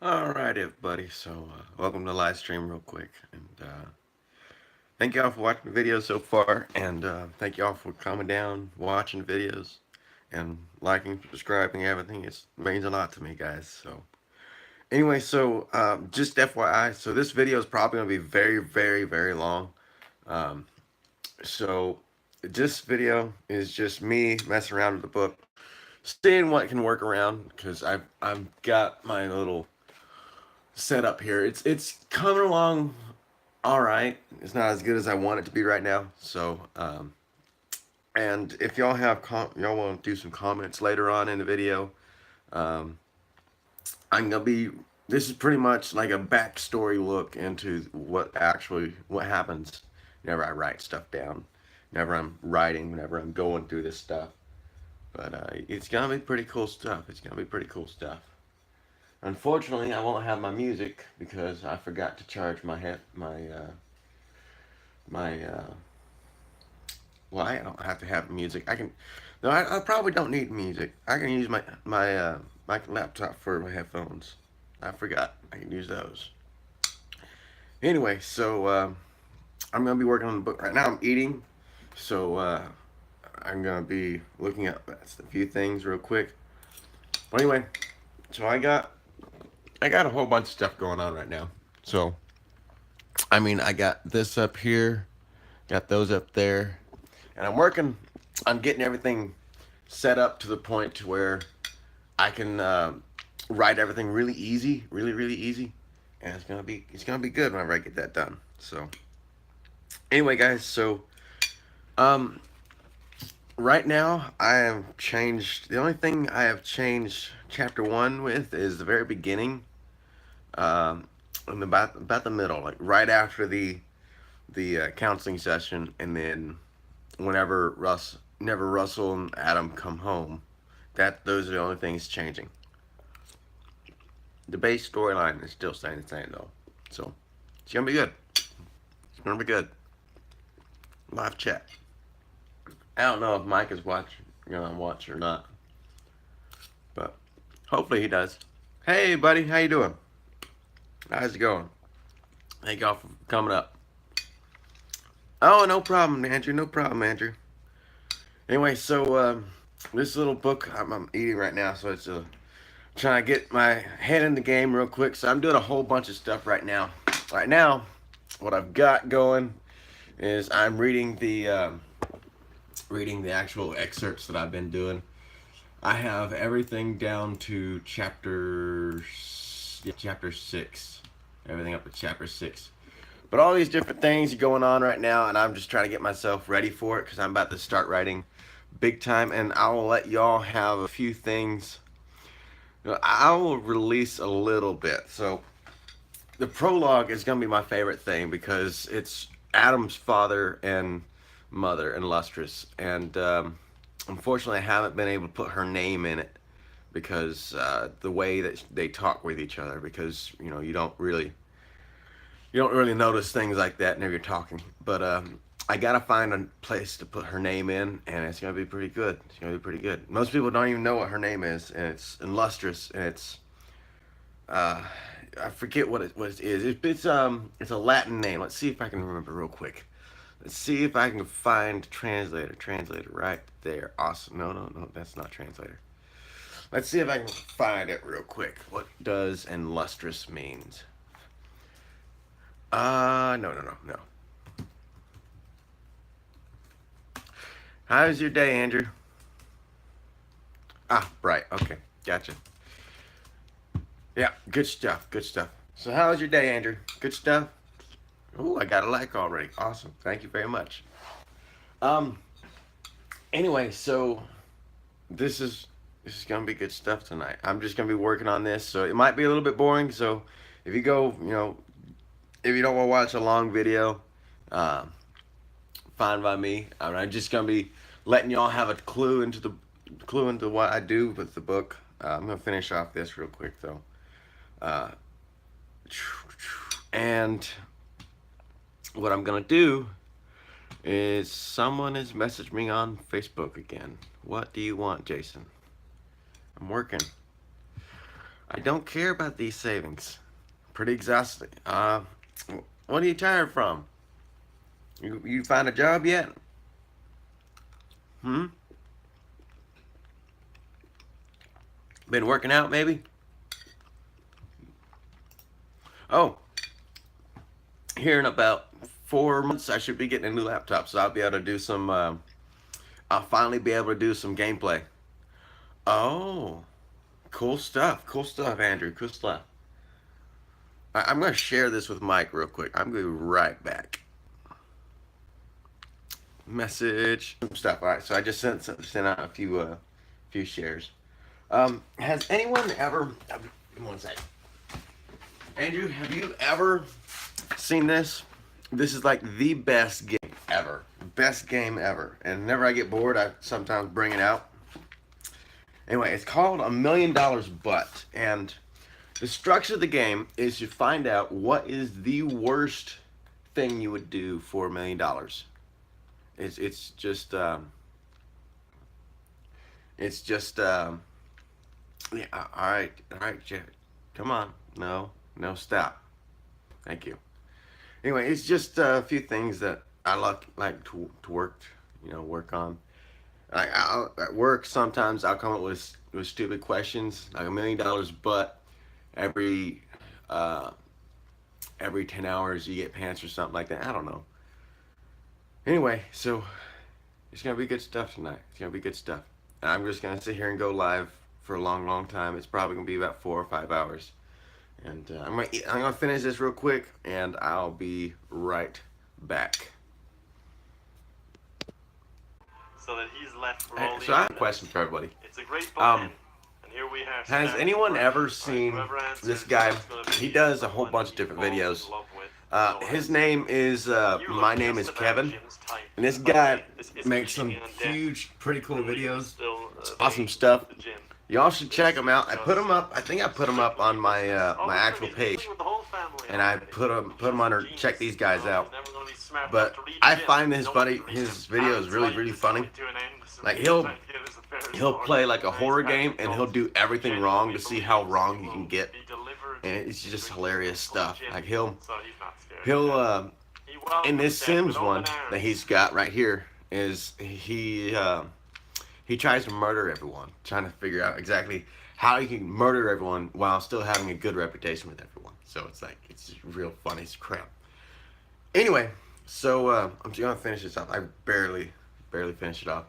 Alright everybody, welcome to the live stream real quick, and thank y'all for watching the video so far, and thank y'all for coming down, watching the videos, and liking, subscribing, everything. It means a lot to me, guys. So anyway, just FYI, so this video is probably going to be very, very, very long. Um, so this video is just me messing around with the book, seeing what can work around, because I've got my little setup here. It's coming along all right. It's not as good as I want it to be right now. And if y'all y'all want to do some comments later on in the video, um, I'm gonna be. This is pretty much like a backstory look into what happens whenever I write stuff down, whenever I'm writing, whenever I'm going through this stuff. But it's gonna be pretty cool stuff. It's gonna be pretty cool stuff. Unfortunately, I won't have my music because I forgot to charge my well, I don't have to have music. I can. No, I probably don't need music. I can use my laptop for my headphones. I forgot. I can use those. Anyway, I'm gonna be working on the book right now. I'm eating, so I'm gonna be looking at a few things real quick. Well, anyway, so I got a whole bunch of stuff going on right now. So I mean, I got this up here, got those up there, and I'm working on getting everything set up to the point to where I can write everything really easy, really really easy, and it's gonna be good whenever I get that done. So anyway, guys, um, right now I have changed. The only thing I have changed chapter one with is the very beginning, and about the middle, like right after the counseling session, and then whenever Russell and Adam come home. Those are the only things changing. The base storyline is still staying the same though. So it's gonna be good. It's gonna be good. Live chat. I don't know if Mike is gonna watch or not, but hopefully he does. Hey buddy, how you doing? How's it going? Thank y'all for coming up. Oh, no problem, Andrew. No problem, Andrew. Anyway, this little book I'm eating right now, so it's trying to get my head in the game real quick. So I'm doing a whole bunch of stuff right now. Right now, what I've got going is I'm reading the actual excerpts that I've been doing. I have everything down to chapter 6. Everything up to chapter 6. But all these different things are going on right now, and I'm just trying to get myself ready for it because I'm about to start writing big time, and I will let y'all have a few things. I will release a little bit. So the prologue is going to be my favorite thing because it's Adam's father and mother and Lustrous, and unfortunately I haven't been able to put her name in it because the way that they talk with each other, because you don't really notice things like that whenever you're talking. But I gotta find a place to put her name in, and it's gonna be pretty good. It's gonna be pretty good. Most people don't even know what her name is, and it's illustrious, and uh, I forget what it is. It's a Latin name. Let's see if I can remember real quick. Let's see if I can find translator. Translator right there. Awesome. No, that's not translator. Let's see if I can find it real quick. What does illustrious means? No. How's your day, Andrew? Ah, right. Okay, gotcha. Yeah, good stuff. Good stuff. So, how's your day, Andrew? Good stuff. Ooh, I got a like already. Awesome. Thank you very much. Um. Anyway, this is this is gonna be good stuff tonight. I'm just gonna be working on this, so it might be a little bit boring. So, if you go, if you don't want to watch a long video, uh, fine by me. I'm just gonna be letting y'all have a clue into what I do with the book. I'm gonna finish off this real quick though, uh, and what I'm gonna do is someone has messaged me on Facebook again. What do you want, Jason? I'm working. I don't care about these savings. Pretty exhausting. What are you tired from? You find a job yet? Hmm? Been working out maybe? Oh, here in about 4 months I should be getting a new laptop, so I'll be able to do some. I'll finally be able to do some gameplay. Oh, cool stuff. Cool stuff, Andrew. Cool stuff. I'm gonna share this with Mike real quick. I'm gonna be right back. Message stuff. All right, so I just sent out a few shares. Has anyone ever? Give me one second. Andrew, have you ever seen this? This is like the best game ever. Best game ever. And whenever I get bored, I sometimes bring it out. Anyway, it's called $1,000,000 Butt. And the structure of the game is you find out what is the worst thing you would do for $1,000,000. It's just yeah, all right, Jared. Come on. No, stop. Thank you. Anyway, it's just a few things that I like to work on. At work, sometimes I'll come up with stupid questions, like $1,000,000, but every uh, every 10 hours you get pants or something like that. I don't know. Anyway, so it's gonna be good stuff tonight. It's gonna be good stuff. And I'm just gonna sit here and go live for a long, long time. It's probably gonna be about 4 or 5 hours. And I'm gonna finish this real quick, and I'll be right back. So that he's left for all So I have a question for everybody. It's a great bookend. And here we have. Has anyone ever seen this guy? He does a whole bunch of different videos. His name is my name is Kevin, and this guy makes some huge, pretty cool videos. Awesome stuff. Y'all should check him out. I put him up. I think I put him up on my my actual page, and I put him under. Check these guys out. But I find his videos really funny. Like he'll play like a horror game, and he'll do everything wrong to see how wrong he can get, and it's just hilarious stuff. Like he'll in this Sims one that he's got right here is he tries to murder everyone, trying to figure out exactly how he can murder everyone while still having a good reputation with everyone. So it's like, it's just real funny as crap. Anyway, so I'm just gonna finish this up. I barely finished it off.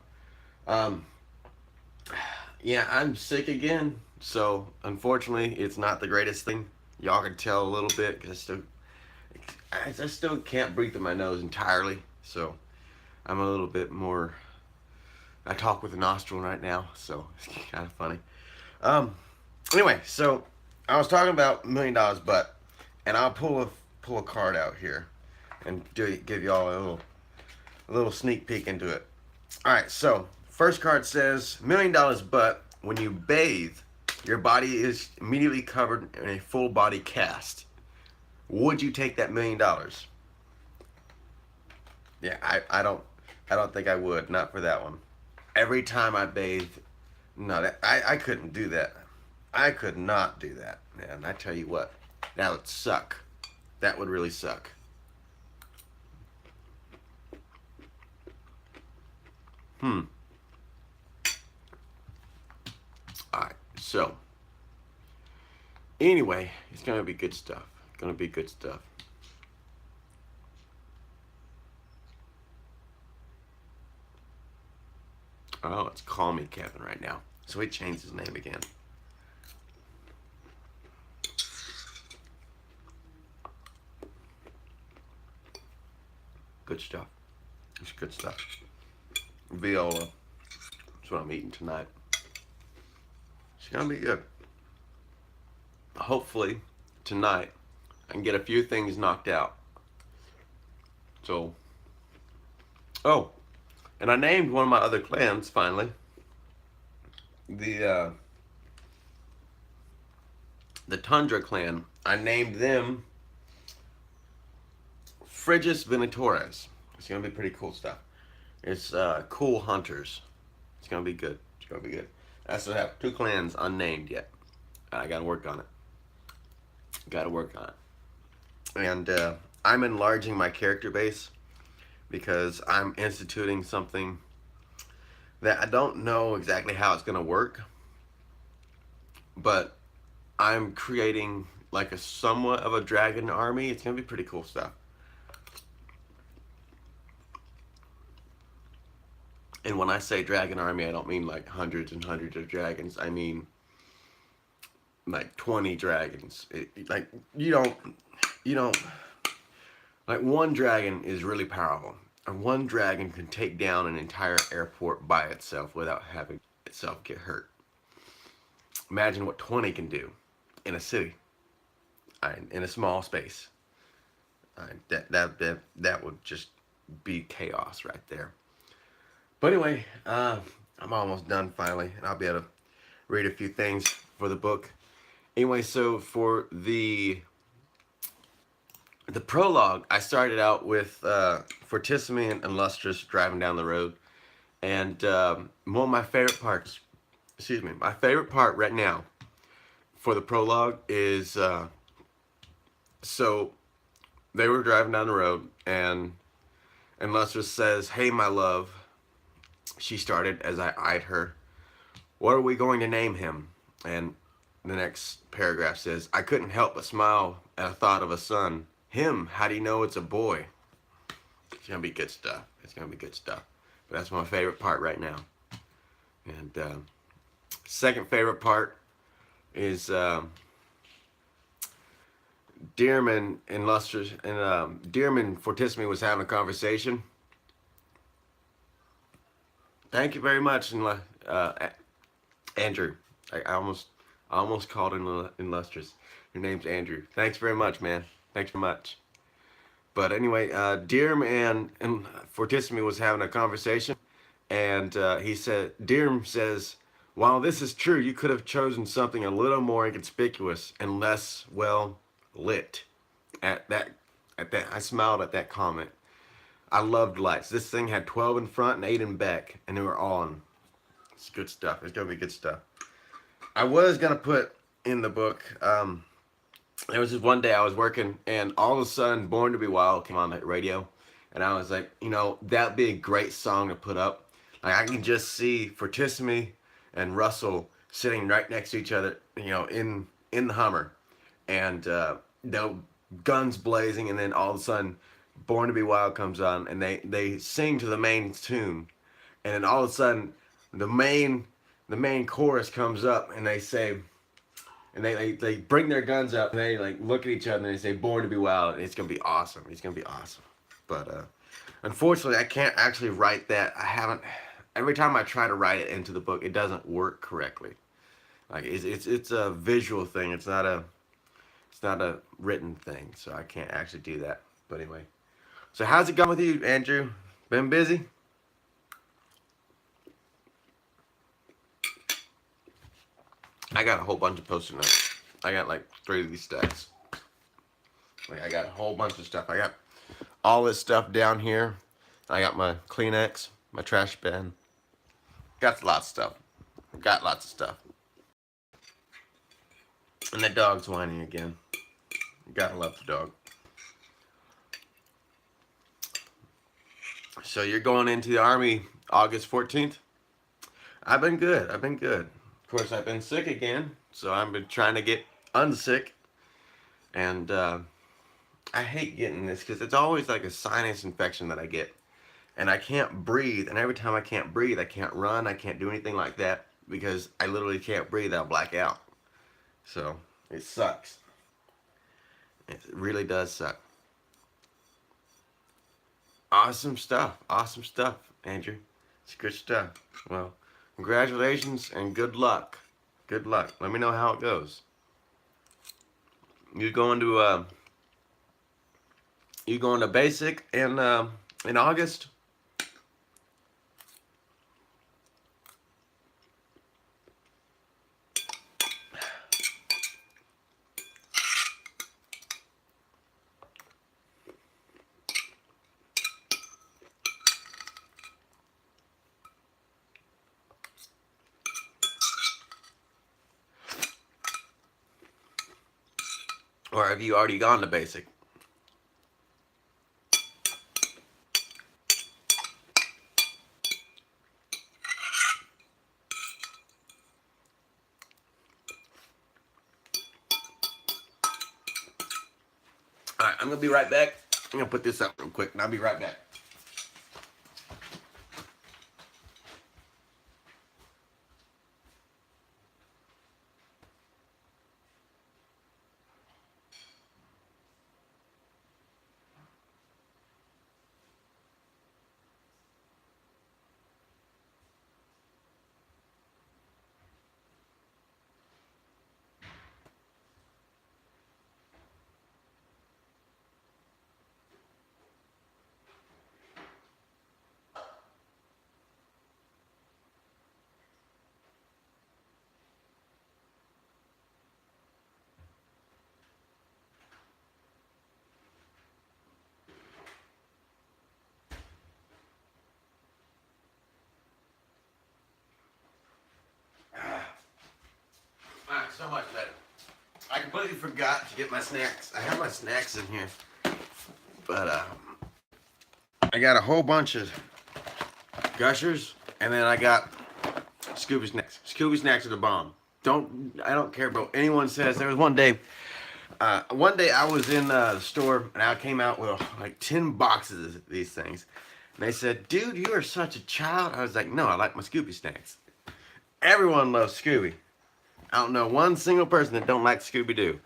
Yeah, I'm sick again. So unfortunately, it's not the greatest thing. Y'all can tell a little bit because I still can't breathe through my nose entirely. So I'm a little bit more. I talk with a nostril right now, so it's kind of funny. Anyway, so I was talking about $1,000,000 Butt, and I'll pull a card out here and give y'all a little sneak peek into it. All right, so first card says $1,000,000 Butt. When you bathe, your body is immediately covered in a full body cast. Would you take that $1,000,000? Yeah, I don't think I would. Not for that one. Every time I bathe, no, I couldn't do that. I could not do that, man. I tell you what, that would suck. That would really suck. Alright, so anyway, it's gonna be good stuff. Gonna be good stuff. Oh, it's Call Me Kevin right now. So he changed his name again. Good stuff. It's good stuff. Viola. That's what I'm eating tonight. It's gonna be good. Hopefully, tonight, I can get a few things knocked out. So, oh, and I named one of my other clans finally. The Tundra clan. I named them Frigis Venatores. It's gonna be pretty cool stuff. It's cool hunters. It's gonna be good. It's gonna be good. I still have 2 clans unnamed yet. I gotta work on it. Gotta work on it. And I'm enlarging my character base because I'm instituting something that I don't know exactly how it's gonna work, but I'm creating like a somewhat of a dragon army. It's gonna be pretty cool stuff. And when I say dragon army, I don't mean like hundreds and hundreds of dragons. I mean like 20 dragons. Like you don't, like one dragon is really powerful. And one dragon can take down an entire airport by itself without having itself get hurt. Imagine what 20 can do in a city, in a small space. That would just be chaos right there. But anyway, I'm almost done finally, and I'll be able to read a few things for the book. Anyway, so for the prologue, I started out with Fortissime and Lustrous driving down the road, and one of my favorite parts, my favorite part right now for the prologue is so they were driving down the road, and Lustrous says, "Hey, my love," she started as I eyed her, "what are we going to name him?" And the next paragraph says, "I couldn't help but smile at the thought of a son. Him, how do you know it's a boy?" It's gonna be good stuff. It's gonna be good stuff. But that's my favorite part right now. And second favorite part is Dearman and Lustrous and Dearman Fortissime was having a conversation. Thank you very much, Andrew. I almost called in Lustrous. Your name's Andrew. Thanks very much, man. Thanks very much. But anyway, Dearm and Fortissime was having a conversation, and Dearm says, "While this is true, you could have chosen something a little more inconspicuous and less well lit." At that, I smiled at that comment. I loved lights. This thing had 12 in front and 8 in back, and they were on. It's good stuff. It's gonna be good stuff. I was gonna put in the book. There was this one day I was working, and all of a sudden, "Born to Be Wild" came on the radio, and I was like, that'd be a great song to put up. Like I can just see Fortissime and Russell sitting right next to each other, in the Hummer, and the guns blazing, and then all of a sudden, "Born to Be Wild" comes on, and they sing to the main tune, and then all of a sudden, the main chorus comes up, and they say. And they bring their guns up, and they like look at each other, and they say, "Born to Be Wild." And it's gonna be awesome. It's gonna be awesome. But unfortunately, I can't actually write that. I haven't. Every time I try to write it into the book, it doesn't work correctly. Like it's a visual thing. It's not a written thing. So I can't actually do that. But anyway, so how's it going with you, Andrew? Been busy? I got a whole bunch of Post-it notes. I got like 3 of these stacks. Like I got a whole bunch of stuff. I got all this stuff down here. I got my Kleenex, my trash bin. Got lots of stuff. Got lots of stuff. And the dog's whining again. Gotta love the dog. So you're going into the Army August 14th? I've been good. Of course, I've been sick again, so I've been trying to get unsick. And I hate getting this because it's always like a sinus infection that I get. And I can't breathe. And every time I can't breathe, I can't run. I can't do anything like that because I literally can't breathe. I'll black out. So it sucks. It really does suck. Awesome stuff. Awesome stuff, Andrew. It's good stuff. Well, congratulations and good luck. Good luck. Let me know how it goes. You going to basic in August? Or have you already gone to basic? Alright, I'm gonna be right back. I'm gonna put this up real quick and I'll be right back. Alright, so much better. I completely forgot to get my snacks. I have my snacks in here. But I got a whole bunch of Gushers, and then I got Scooby Snacks. Scooby Snacks are the bomb. I don't care about what anyone says. There was one day I was in the store and I came out with like 10 boxes of these things. And they said, dude, you are such a child. I was like, no, I like my Scooby Snacks. Everyone loves Scooby. I don't know one single person that don't like Scooby-Doo.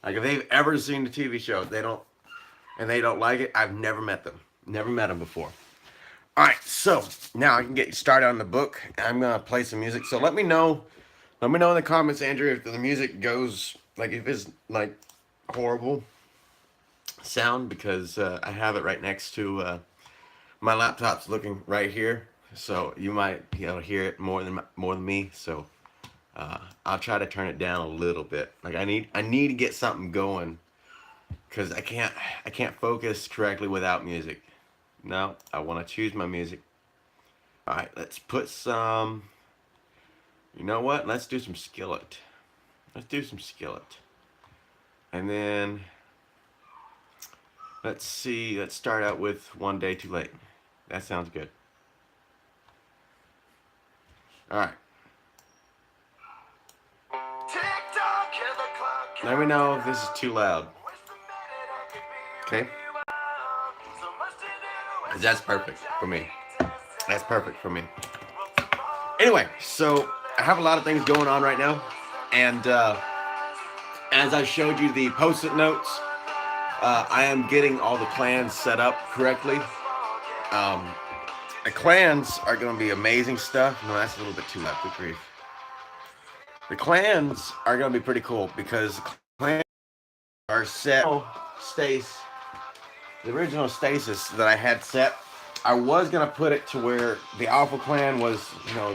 Like if they've ever seen the TV show, they don't like it, I've never met them. Never met them before. Alright, so now I can get started on the book. I'm gonna play some music. So let me know in the comments, Andrew, if the music goes like if it's like horrible sound, because I have it right next to my laptop's looking right here. So you might be able to hear it more than me. So I'll try to turn it down a little bit. Like I need to get something going, because I can't focus correctly without music. No, I want to choose my music. All right, let's put some. You know what? Let's do some Skillet. Let's do some Skillet. And then let's see. Let's start out with One Day Too Late. That sounds good. All right. Let me know if this is too loud. Okay? That's perfect for me. That's perfect for me. Anyway, so I have a lot of things going on right now. And as I showed you the post-it notes, I am getting all the clans set up correctly. The clans are going to be amazing stuff. No, that's a little bit too loud. Good grief. The clans are going to be pretty cool because the clans are set. The original stasis that I had set, I was going to put it to where the Alpha clan was,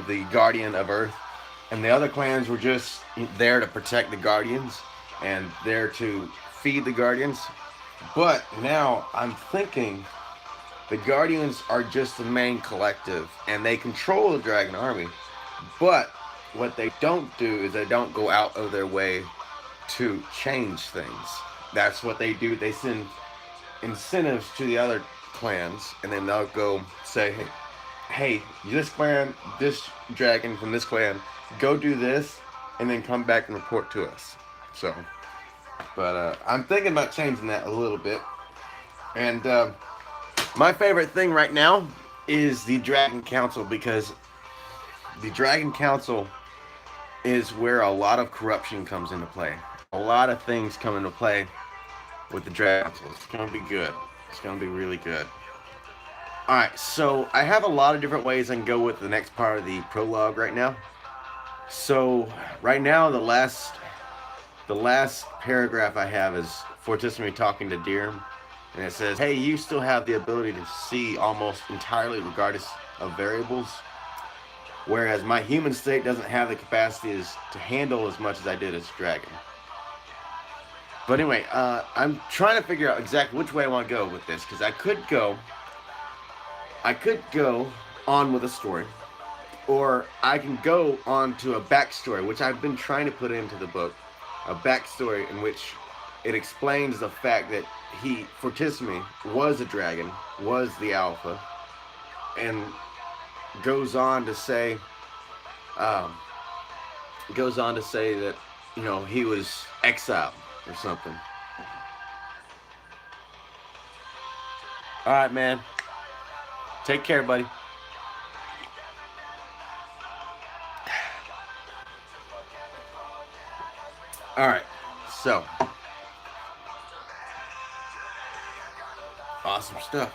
the guardian of Earth, and the other clans were just there to protect the guardians and there to feed the guardians. But now I'm thinking the guardians are just the main collective and they control the dragon army, but what they don't do is they don't go out of their way to change things. That's what they do. They send incentives to the other clans, and then they'll go say, hey, this clan, this dragon from this clan, go do this, and then come back and report to us. So, but I'm thinking about changing that a little bit. And my favorite thing right now is the Dragon Council, because the Dragon Council is where a lot of corruption comes into play. A lot of things come into play with the Dragon Council. It's going to be good. It's going to be really good. Alright, so I have a lot of different ways I can go with the next part of the prologue right now. So, right now, the last paragraph I have is Fortissimo talking to Dirham. And it says, hey, you still have the ability to see almost entirely regardless of variables. Whereas my human state doesn't have the capacity to handle as much as I did as a dragon. But anyway, I'm trying to figure out exactly which way I want to go with this, because I could go on with a story, or I can go on to a backstory, which I've been trying to put into the book, a backstory in which it explains the fact that Fortissimi was a dragon, was the alpha, and goes on to say, um, that he was exiled or something. All right, man. Take care, buddy. All right, so awesome stuff.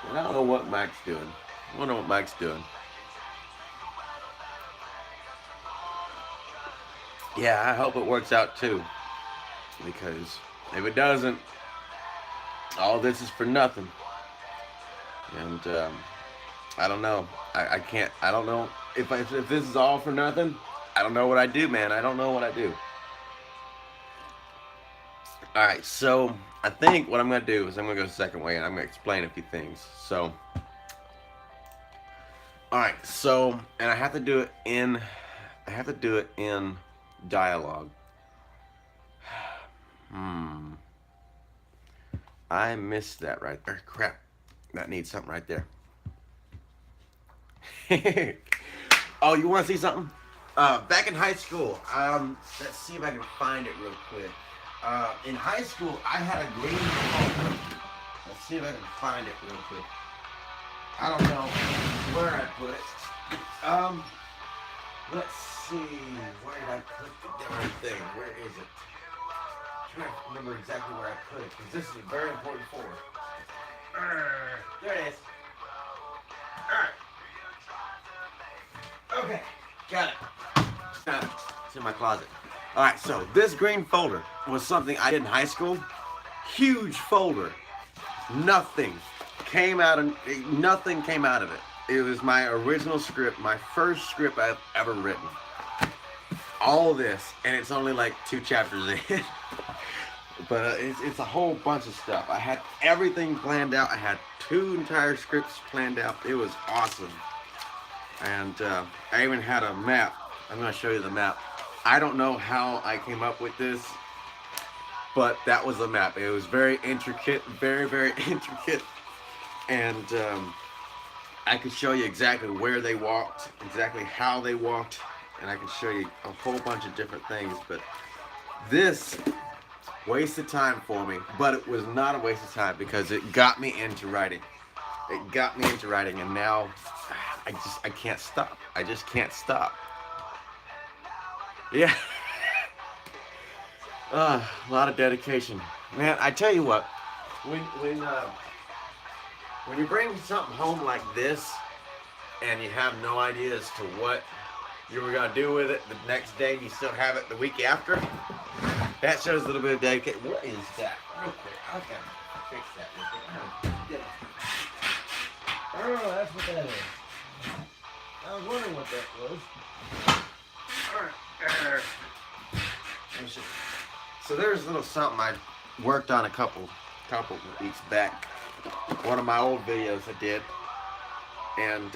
And I don't know what Mike's doing. I wonder what Mike's doing. Yeah, I hope it works out too, because if it doesn't, all this is for nothing. And I don't know. I can't. I don't know if this is all for nothing. I don't know what I do, man. I don't know what I do. All right, so I think what I'm gonna do is I'm gonna go the second way, and I'm gonna explain a few things. So, all right, so and I have to do it in dialogue. I missed that right there. Crap, that needs something right there. Oh, you want to see something? Back in high school, let's see if I can find it real quick. In high school, I had a green folder. Let's see if I can find it real quick. I don't know where I put it. Let's see. Where did I put the darn thing? Where is it? I'm trying to remember exactly where I put it, because this is very important for it. There it is. Alright. Okay, got it. It's in my closet. Alright, so this green folder was something I did in high school. Huge folder. Nothing came out of it. It was my original script, my first script I've ever written. All of this, and it's only like 2 chapters in. But it's a whole bunch of stuff. I had everything planned out. I had 2 entire scripts planned out. It was awesome. And I even had a map. I'm going to show you the map. I don't know how I came up with this, but that was the map. It was very intricate, very, very intricate. And I could show you exactly where they walked, exactly how they walked, and I can show you a whole bunch of different things. But this wasted time for me, but it was not a waste of time because it got me into writing. It got me into writing, and now I can't stop. I just can't stop. Yeah. A lot of dedication. Man, I tell you what, when you bring something home like this and you have no idea as to what you were going to do with it the next day and you still have it the week after, that shows a little bit of dedication. What is that? Real quick, I gotta fix that real quick. Oh, that's what that is. I was wondering what that was. Alright. So there's a little something I worked on a couple weeks back. One of my old videos I did. And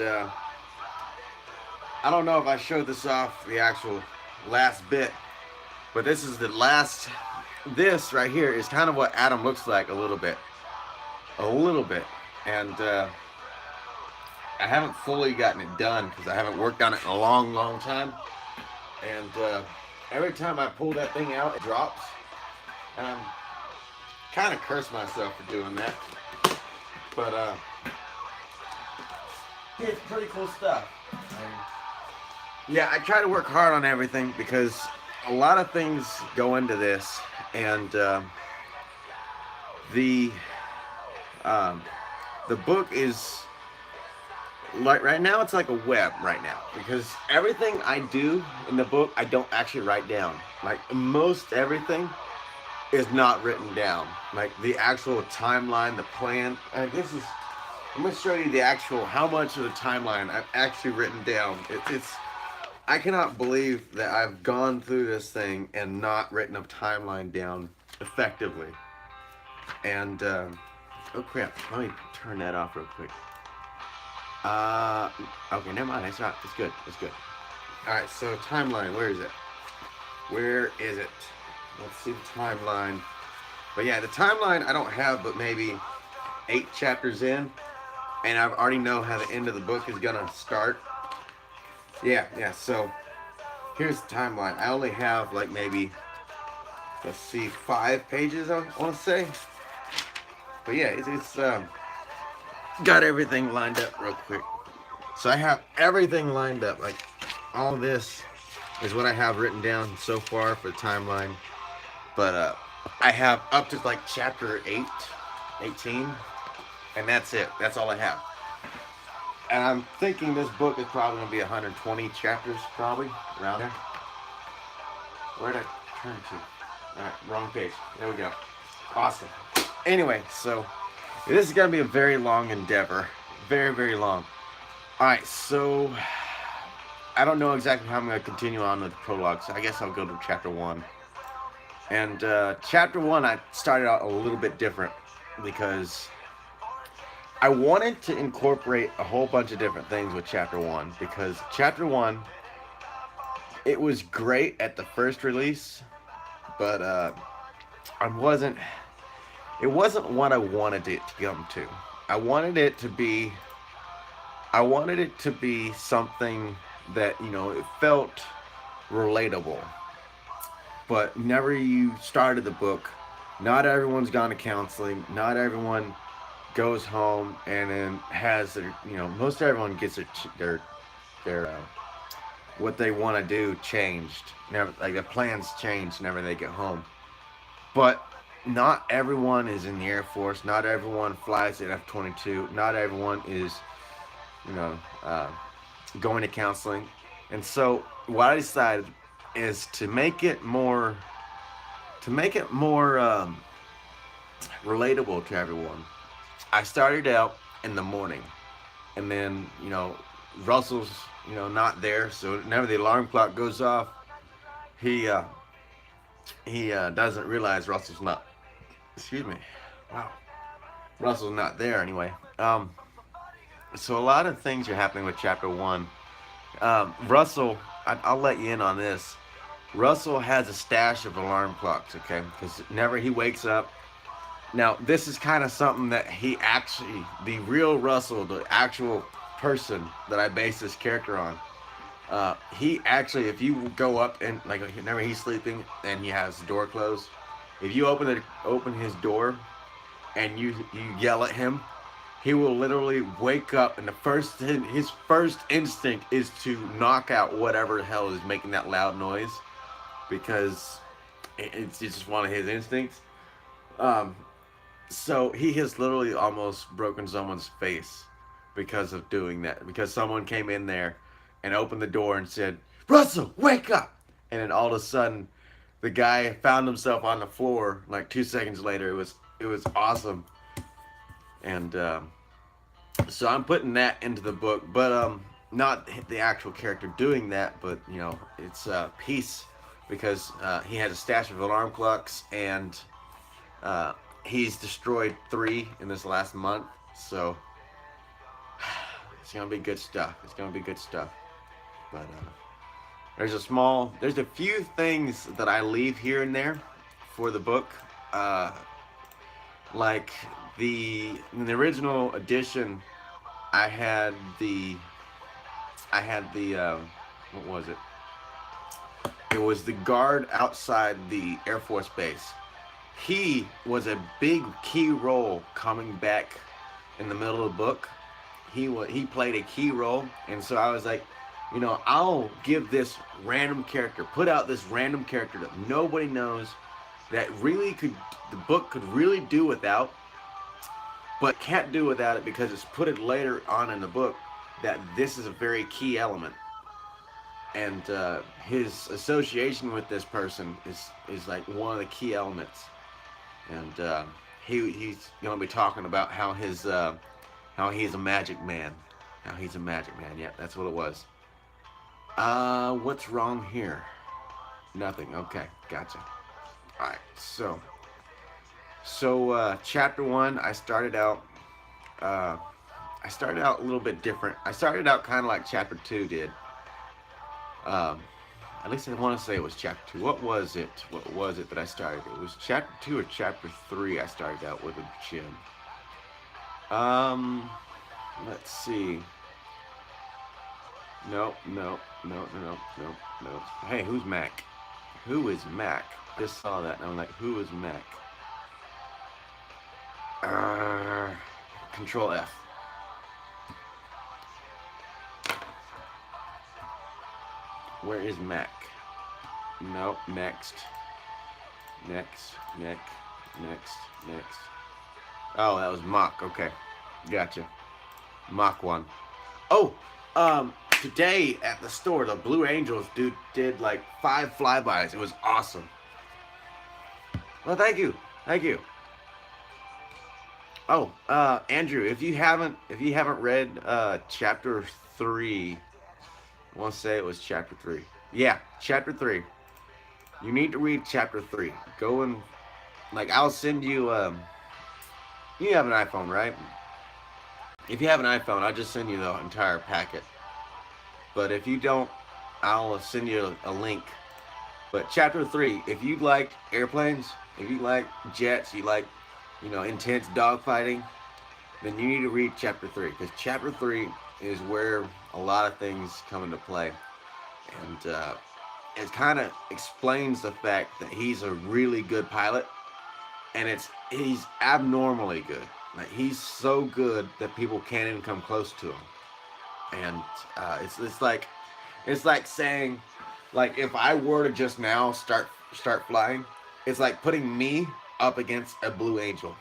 I don't know if I showed this off the actual last bit, but this is the last. This right here is kind of what Adam looks like a little bit. And I haven't fully gotten it done because I haven't worked on it in a long time. And every time I pull that thing out, it drops. And I'm kind of curse myself for doing that. But it's pretty cool stuff. Yeah, I try to work hard on everything because a lot of things go into this, and the book is like right now it's like a web right now because everything I do in the book I don't actually write down. Like most everything is not written down. Like the actual timeline, the plan. I'm gonna show you the actual how much of the timeline I've actually written down. It's I cannot believe that I've gone through this thing and not written a timeline down effectively. And oh crap, let me turn that off real quick. Okay, never mind. It's good. All right, so timeline. Where is it? let's see the timeline. But yeah, the timeline I don't have, but maybe 8 chapters in, and I already know how the end of the book is gonna start. Yeah. So here's the timeline. I only have like maybe, let's see, 5 pages. I want to say. But yeah, it's got everything lined up real quick. So I have everything lined up. Like all this is what I have written down so far for the timeline. But I have up to like chapter 8, 18, and that's it. That's all I have. And I'm thinking this book is probably going to be 120 chapters, probably around there. Where did I turn to? All right, wrong page. There we go. Awesome. Anyway, so this is going to be a very long endeavor. Very, very long. All right, so I don't know exactly how I'm going to continue on with the prologue, so I guess I'll go to chapter 1. And chapter 1, I started out a little bit different because I wanted to incorporate a whole bunch of different things with chapter 1, because chapter 1, it was great at the first release, but it wasn't what I wanted it to come to. I wanted it to be something that, it felt relatable. But whenever you started the book, not everyone's gone to counseling. Not everyone goes home and then has their, most everyone gets their what they want to do changed. Never, like their plans changed whenever they get home. But not everyone is in the Air Force. Not everyone flies at F-22. Not everyone is, going to counseling. And so what I decided is to make it more relatable to everyone. I started out in the morning, and then Russell's not there, so whenever the alarm clock goes off, he doesn't realize Russell's not. Excuse me. Wow. Russell's not there anyway. So a lot of things are happening with chapter 1. Russell, I'll let you in on this. Russell has a stash of alarm clocks, okay? Because whenever he wakes up, now this is kind of something that he actually, the real Russell, the actual person that I base this character on, he actually, if you go up and like whenever he's sleeping and he has the door closed, if you open his door and you yell at him, he will literally wake up, and his first instinct is to knock out whatever the hell is making that loud noise, because it's just one of his instincts. So he has literally almost broken someone's face because of doing that. Because someone came in there and opened the door and said, "Russell, wake up!" And then all of a sudden, the guy found himself on the floor like 2 seconds later. It was awesome. And so I'm putting that into the book, but not the actual character doing that, but it's Peace, because he has a stash of alarm clocks, and he's destroyed 3 in this last month. So it's gonna be good stuff. But there's a few things that I leave here and there for the book. Like in the original edition, I had the what was it? It was the guard outside the Air Force Base. He was a big key role coming back in the middle of the book. He played a key role, and so I was like, I'll give this random character, put out this random character that nobody knows, that the book could really do without, but can't do without it because it's put it later on in the book that this is a very key element. And his association with this person is like one of the key elements. And he's going to be talking about how he's a magic man. How he's a magic man. Yeah, that's what it was. What's wrong here? Nothing. Okay, gotcha. All right, so chapter 1, I started out a little bit different. I started out kind of like chapter 2 did. At least I want to say it was chapter 2. What was it? What was it that I started? It was chapter 2 or chapter 3 I started out with a gym. Let's see. No, no, no, no, no, no. Hey, who's Mac? Who is Mac? I just saw that and I'm like, who is Mac? Control F. Where is Mac? Nope, next. Next. Oh, that was Mach. Okay. Gotcha. Mach 1. Oh, today at the store, the Blue Angels dude did like 5 flybys. It was awesome. Well, thank you. Thank you. Oh, Andrew, if you haven't read chapter 3, I want to say it was chapter 3. Yeah, chapter 3. You need to read chapter 3. Go and, like, I'll send you, you have an iPhone, right? If you have an iPhone, I'll just send you the entire packet. But if you don't, I'll send you a link. But chapter 3, if you like airplanes, if you like jets, you like, intense dogfighting, then you need to read chapter 3. Because chapter 3 is where a lot of things come into play. And it kind of explains the fact that he's a really good pilot. And he's abnormally good. Like, he's so good that people can't even come close to him. And it's like saying, like, if I were to just now start flying, it's like putting me up against a Blue Angel.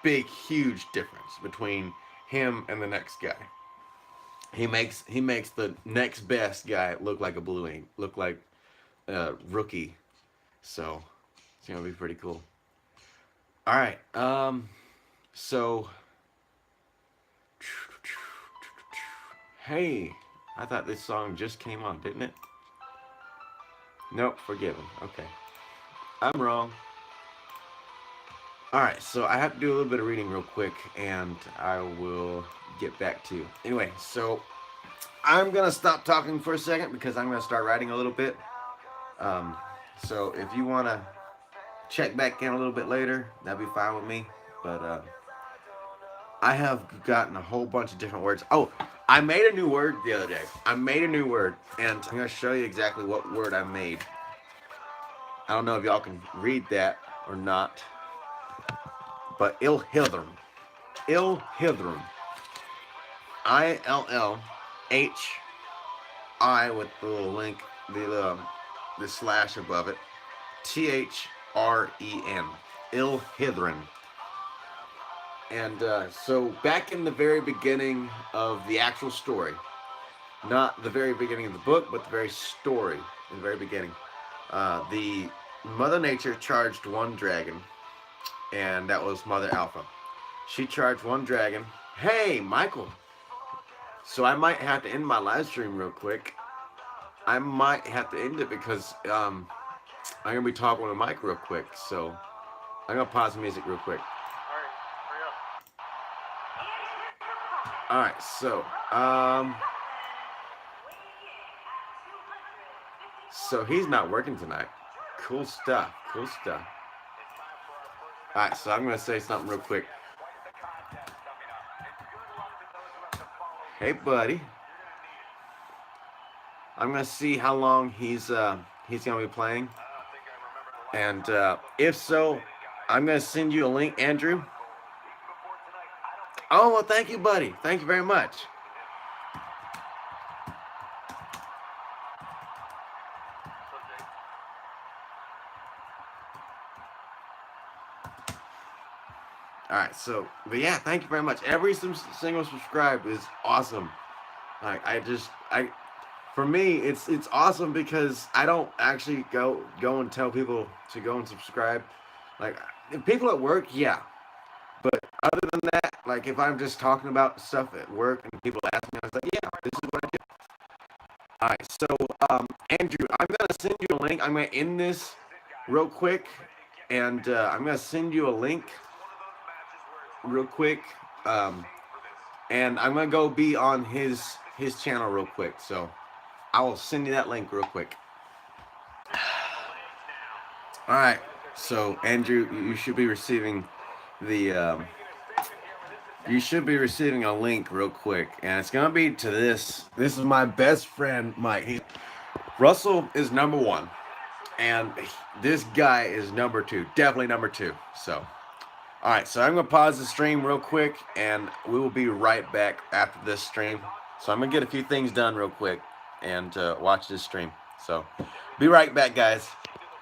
Big, huge difference between him and the next guy. He makes the next best guy look like a Blue Angel, look like a rookie. So it's gonna be pretty cool. All right. So, hey, I thought this song just came on, didn't it? Nope, forgiven. Okay. I'm wrong. Alright, so I have to do a little bit of reading real quick, and I will get back to you. Anyway, so I'm going to stop talking for a second because I'm going to start writing a little bit. So if you want to check back in a little bit later, that'd be fine with me. But I have gotten a whole bunch of different words. Oh, I made a new word the other day. I made a new word, and I'm going to show you exactly what word I made. I don't know if y'all can read that or not. But Illhithrum. Illhithrum. I-L-L-H-I with the little link, the slash above it. T-H-R-E-N. Illhithrum. And so back in the very beginning of the actual story, not the very beginning of the book, but the very story, in the very beginning, the Mother Nature charged one dragon, and that was Mother Alpha. She charged one dragon. Hey, Michael. So I might have to end my live stream real quick. I might have to end it because I'm going to be talking with Mike real quick. So I'm going to pause the music real quick. Alright, so he's not working tonight. Cool stuff. Alright, so I'm going to say something real quick. Hey, buddy. I'm going to see how long he's going to be playing. And if so, I'm going to send you a link, Andrew. Oh, well, thank you, buddy. Thank you very much. Alright, so, but yeah, thank you very much. Every single subscribe is awesome. Like, for me, it's awesome because I don't actually go and tell people to go and subscribe. Like, if people at work, yeah. But other than that, like, if I'm just talking about stuff at work and people ask me, I was like, yeah, this is what I do. Alright, so, Andrew, I'm going to send you a link. I'm going to end this real quick, and I'm going to send you a link real quick, and I'm gonna go be on his channel real quick. So I will send you that link real quick. All right. So Andrew, you should be receiving the. You should be receiving a link real quick, and it's gonna be to this. This is my best friend Mike. Russell is number 1, and this guy is number 2. Definitely number 2. So. All right, so I'm going to pause the stream real quick, and we will be right back after this stream. So I'm going to get a few things done real quick and watch this stream. So be right back, guys.